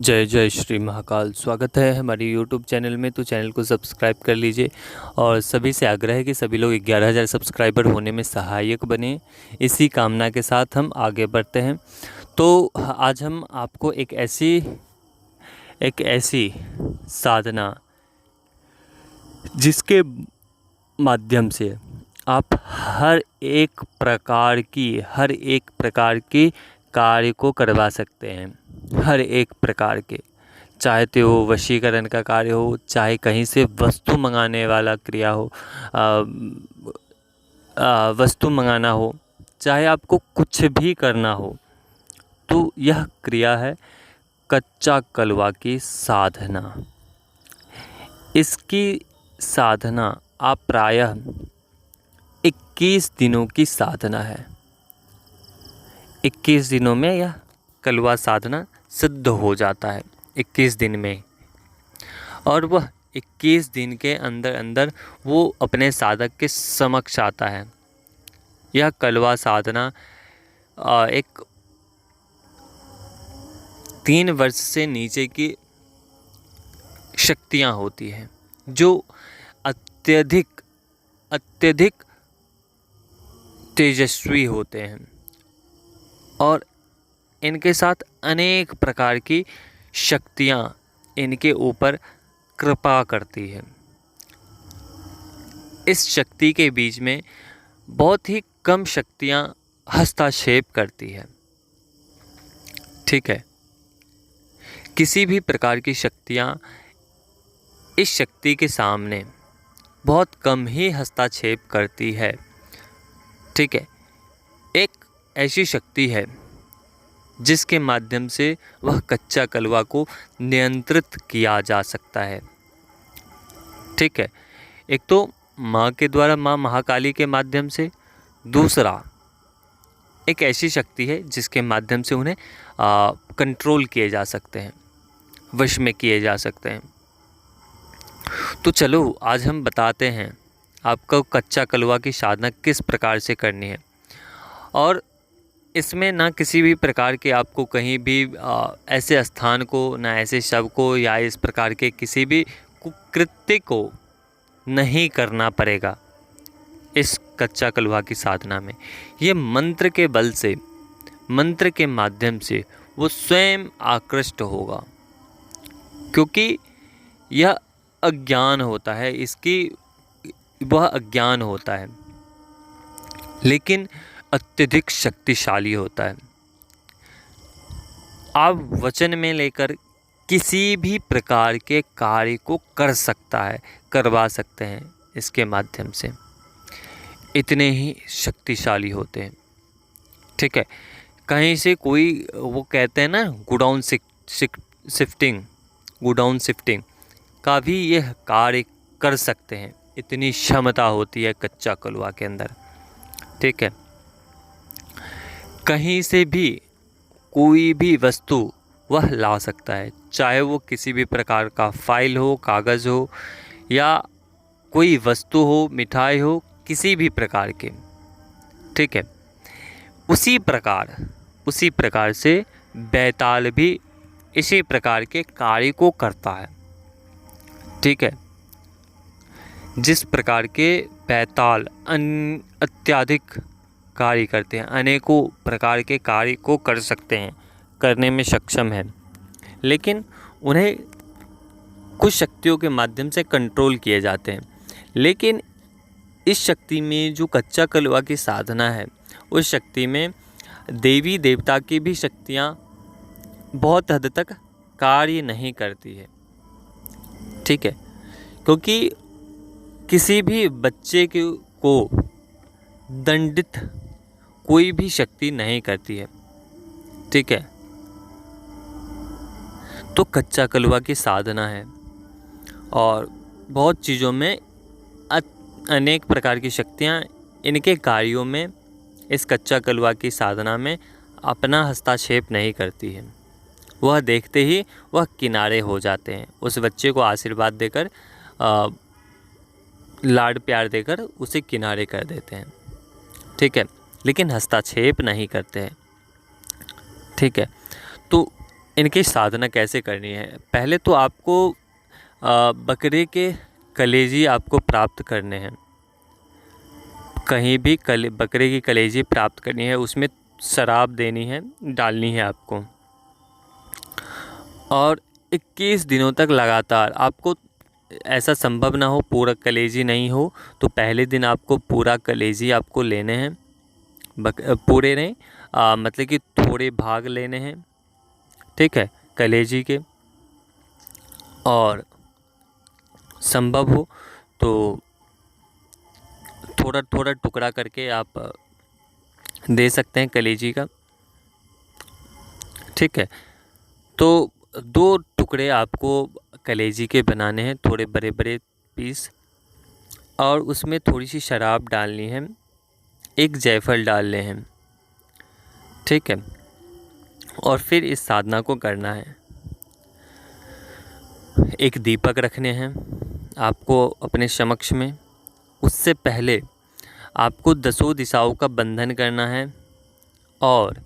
जय जय श्री महाकाल। स्वागत है हमारी यूट्यूब चैनल में। तो चैनल को सब्सक्राइब कर लीजिए और सभी से आग्रह है कि सभी लोग 11,000 सब्सक्राइबर होने में सहायक बने। इसी कामना के साथ हम आगे बढ़ते हैं। तो आज हम आपको एक ऐसी साधना जिसके माध्यम से आप हर एक प्रकार की कार्य को करवा सकते हैं। हर एक प्रकार के, चाहे तो वो वशीकरण का कार्य हो, चाहे कहीं से वस्तु मंगाने वाला क्रिया हो, वस्तु मंगाना हो, चाहे आपको कुछ भी करना हो, तो यह क्रिया है कच्चा कलवा की साधना। इसकी साधना आप प्रायः 21 दिनों की साधना है। 21 दिनों में यह कलवा साधना सिद्ध हो जाता है, 21 दिन में। और वह 21 दिन के अंदर अंदर वो अपने साधक के समक्ष आता है। यह कलवा साधना एक 3 वर्ष से नीचे की शक्तियाँ होती हैं जो अत्यधिक तेजस्वी होते हैं और इनके साथ अनेक प्रकार की शक्तियाँ इनके ऊपर कृपा करती है। इस शक्ति के बीच में बहुत ही कम शक्तियाँ हस्तक्षेप करती है। ठीक है, किसी भी प्रकार की शक्तियाँ इस शक्ति के सामने बहुत कम ही हस्तक्षेप करती है। ठीक है, एक ऐसी शक्ति है जिसके माध्यम से वह कच्चा कलवा को नियंत्रित किया जा सकता है। ठीक है, एक तो माँ के द्वारा, माँ महाकाली के माध्यम से। दूसरा, एक ऐसी शक्ति है जिसके माध्यम से उन्हें कंट्रोल किए जा सकते हैं, वश में किए जा सकते हैं। तो चलो आज हम बताते हैं आपको कच्चा कलवा की साधना किस प्रकार से करनी है। और इसमें ना किसी भी प्रकार के आपको कहीं भी ऐसे स्थान को, ना ऐसे शव को, या इस प्रकार के किसी भी कुकृत्य को नहीं करना पड़ेगा। इस कच्चा कलवा की साधना में ये मंत्र के बल से, मंत्र के माध्यम से वो स्वयं आकृष्ट होगा, क्योंकि यह अज्ञान होता है, वह अज्ञान होता है लेकिन अत्यधिक शक्तिशाली होता है। आप वचन में लेकर किसी भी प्रकार के कार्य को करवा सकते हैं इसके माध्यम से। इतने ही शक्तिशाली होते हैं। ठीक है, कहीं से कोई, वो कहते हैं ना गोडाउन शिफ्टिंग का भी यह कार्य कर सकते हैं। इतनी क्षमता होती है कच्चा कलवा के अंदर। ठीक है, कहीं से भी कोई भी वस्तु वह ला सकता है, चाहे वो किसी भी प्रकार का फाइल हो, कागज़ हो, या कोई वस्तु हो, मिठाई हो, किसी भी प्रकार के। ठीक है, उसी प्रकार से बैताल भी इसी प्रकार के कार्य को करता है। ठीक है, जिस प्रकार के बैताल अत्यधिक कार्य करते हैं, अनेकों प्रकार के कार्य को कर सकते हैं, करने में सक्षम है, लेकिन उन्हें कुछ शक्तियों के माध्यम से कंट्रोल किए जाते हैं। लेकिन इस शक्ति में जो कच्चा कलवा की साधना है, उस शक्ति में देवी देवता की भी शक्तियाँ बहुत हद तक कार्य नहीं करती है। ठीक है, क्योंकि किसी भी बच्चे को दंडित कोई भी शक्ति नहीं करती है। ठीक है, तो कच्चा कलवा की साधना है और बहुत चीज़ों में अनेक प्रकार की शक्तियाँ इनके कार्यों में, इस कच्चा कलवा की साधना में अपना हस्तक्षेप नहीं करती है। वह देखते ही वह किनारे हो जाते हैं, उस बच्चे को आशीर्वाद देकर, लाड प्यार देकर उसे किनारे कर देते हैं। ठीक है, लेकिन हस्तक्षेप नहीं करते हैं। ठीक है, तो इनकी साधना कैसे करनी है। पहले तो आपको बकरे के कलेजी आपको प्राप्त करने हैं। कहीं भी बकरे की कलेजी प्राप्त करनी है, उसमें शराब देनी है, डालनी है आपको, और 21 दिनों तक लगातार। आपको ऐसा संभव ना हो पूरा कलेजी नहीं हो, तो पहले दिन आपको पूरा कलेजी आपको लेने हैं। पूरे नहीं, मतलब कि थोड़े भाग लेने हैं, ठीक है, कलेजी के। और संभव हो तो थोड़ा थोड़ा टुकड़ा करके आप दे सकते हैं कलेजी का, ठीक है। तो 2 टुकड़े आपको कलेजी के बनाने हैं, थोड़े बड़े बड़े पीस, और उसमें थोड़ी सी शराब डालनी है, एक जायफल डालने हैं, ठीक है। और फिर इस साधना को करना है। एक दीपक रखने हैं आपको अपने समक्ष में। उससे पहले आपको 10 दिशाओं का बंधन करना है और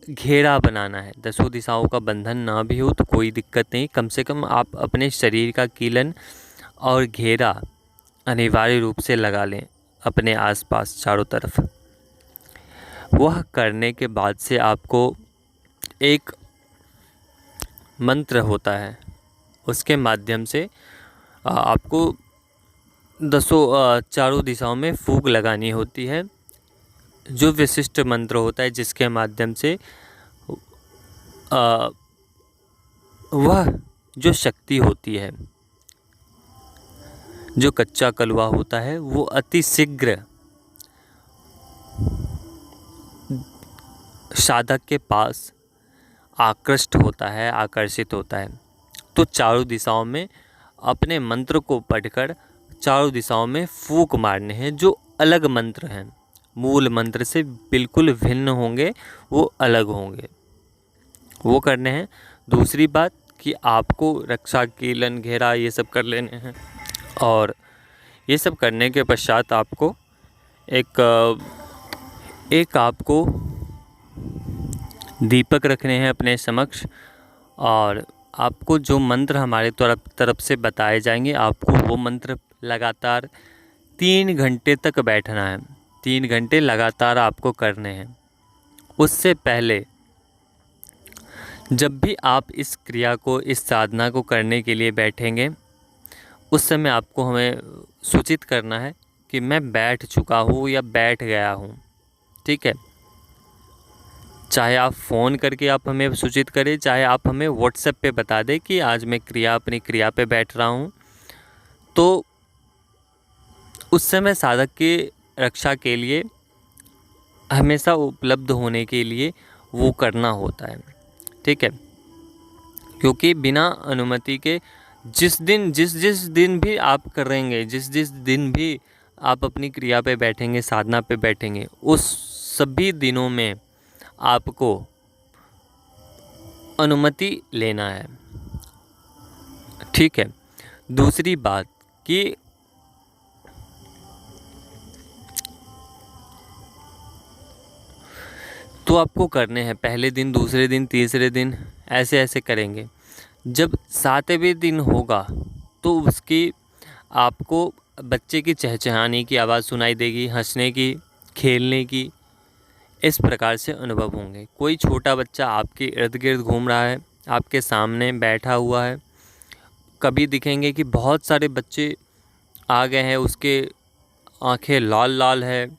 घेरा बनाना है। 10 दिशाओं का बंधन ना भी हो तो कोई दिक्कत नहीं, कम से कम आप अपने शरीर का कीलन और घेरा अनिवार्य रूप से लगा लें अपने आसपास चारों तरफ। वह करने के बाद से आपको एक मंत्र होता है, उसके माध्यम से आपको 10 चारों दिशाओं में फूंक लगानी होती है, जो विशिष्ट मंत्र होता है, जिसके माध्यम से वह जो शक्ति होती है, जो कच्चा कलवा होता है, वो अति शीघ्र साधक के पास आकृष्ट होता है, आकर्षित होता है। तो चारों दिशाओं में अपने मंत्र को पढ़कर चारों दिशाओं में फूंक मारने हैं, जो अलग मंत्र हैं, मूल मंत्र से बिल्कुल भिन्न होंगे, वो अलग होंगे, वो करने हैं। दूसरी बात कि आपको रक्षा कीलन घेरा ये सब कर लेने हैं, और ये सब करने के पश्चात आपको एक आपको दीपक रखने हैं अपने समक्ष, और आपको जो मंत्र हमारे तरफ से बताए जाएंगे, आपको वो मंत्र लगातार 3 घंटे तक बैठना है। 3 घंटे लगातार आपको करने हैं। उससे पहले जब भी आप इस क्रिया को, इस साधना को करने के लिए बैठेंगे, उस समय आपको हमें सूचित करना है कि मैं बैठ चुका हूँ या बैठ गया हूँ, ठीक है। चाहे आप फ़ोन करके आप हमें सूचित करें, चाहे आप हमें व्हाट्सएप पे बता दें कि आज मैं अपनी क्रिया पे बैठ रहा हूँ। तो उस समय साधक की रक्षा के लिए हमेशा उपलब्ध होने के लिए वो करना होता है, ठीक है। क्योंकि बिना अनुमति के जिस दिन भी आप करेंगे, जिस दिन भी आप अपनी क्रिया पे बैठेंगे, साधना पे बैठेंगे, उस सभी दिनों में आपको अनुमति लेना है, ठीक है। दूसरी बात कि तो आपको करने हैं पहले दिन, दूसरे दिन, तीसरे दिन, ऐसे ऐसे करेंगे। जब 7वें दिन होगा तो उसकी आपको बच्चे की चहचहाने की आवाज़ सुनाई देगी, हंसने की, खेलने की, इस प्रकार से अनुभव होंगे। कोई छोटा बच्चा आपके इर्द गिर्द घूम रहा है, आपके सामने बैठा हुआ है। कभी दिखेंगे कि बहुत सारे बच्चे आ गए हैं, उसके आंखें लाल लाल है।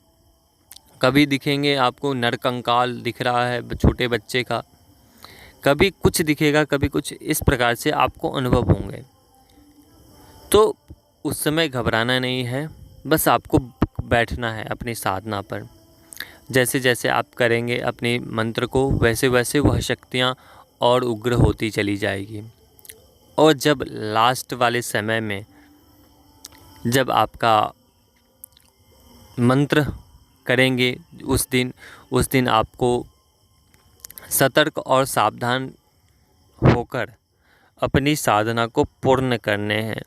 कभी दिखेंगे आपको नरकंकाल दिख रहा है छोटे बच्चे का, कभी कुछ दिखेगा, कभी कुछ, इस प्रकार से आपको अनुभव होंगे। तो उस समय घबराना नहीं है, बस आपको बैठना है अपनी साधना पर। जैसे जैसे आप करेंगे अपने मंत्र को, वैसे वैसे वह शक्तियाँ और उग्र होती चली जाएगी। और जब लास्ट वाले समय में जब आपका मंत्र करेंगे, उस दिन आपको सतर्क और सावधान होकर अपनी साधना को पूर्ण करने हैं।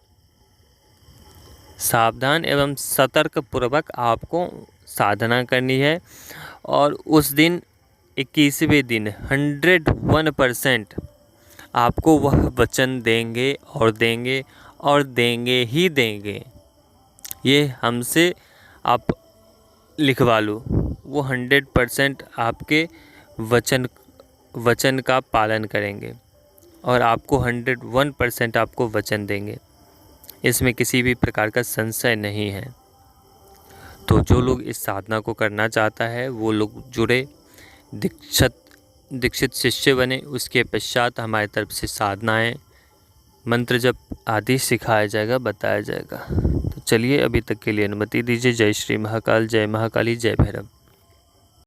सावधान एवं सतर्क पूर्वक आपको साधना करनी है। और उस दिन 21वें दिन 101% आपको वह वचन देंगे और देंगे और देंगे ही देंगे। ये हमसे आप लिखवा लो, वो 100% आपके वचन का पालन करेंगे और आपको 101% आपको वचन देंगे। इसमें किसी भी प्रकार का संशय नहीं है। तो जो लोग इस साधना को करना चाहता है वो लोग जुड़े, दीक्षित शिष्य बने। उसके पश्चात हमारी तरफ से साधनाएं, मंत्र जप आदि सिखाया जाएगा, बताया जाएगा। तो चलिए अभी तक के लिए अनुमति दीजिए। जय श्री महाकाल, जय महाकाली, जय भैरव।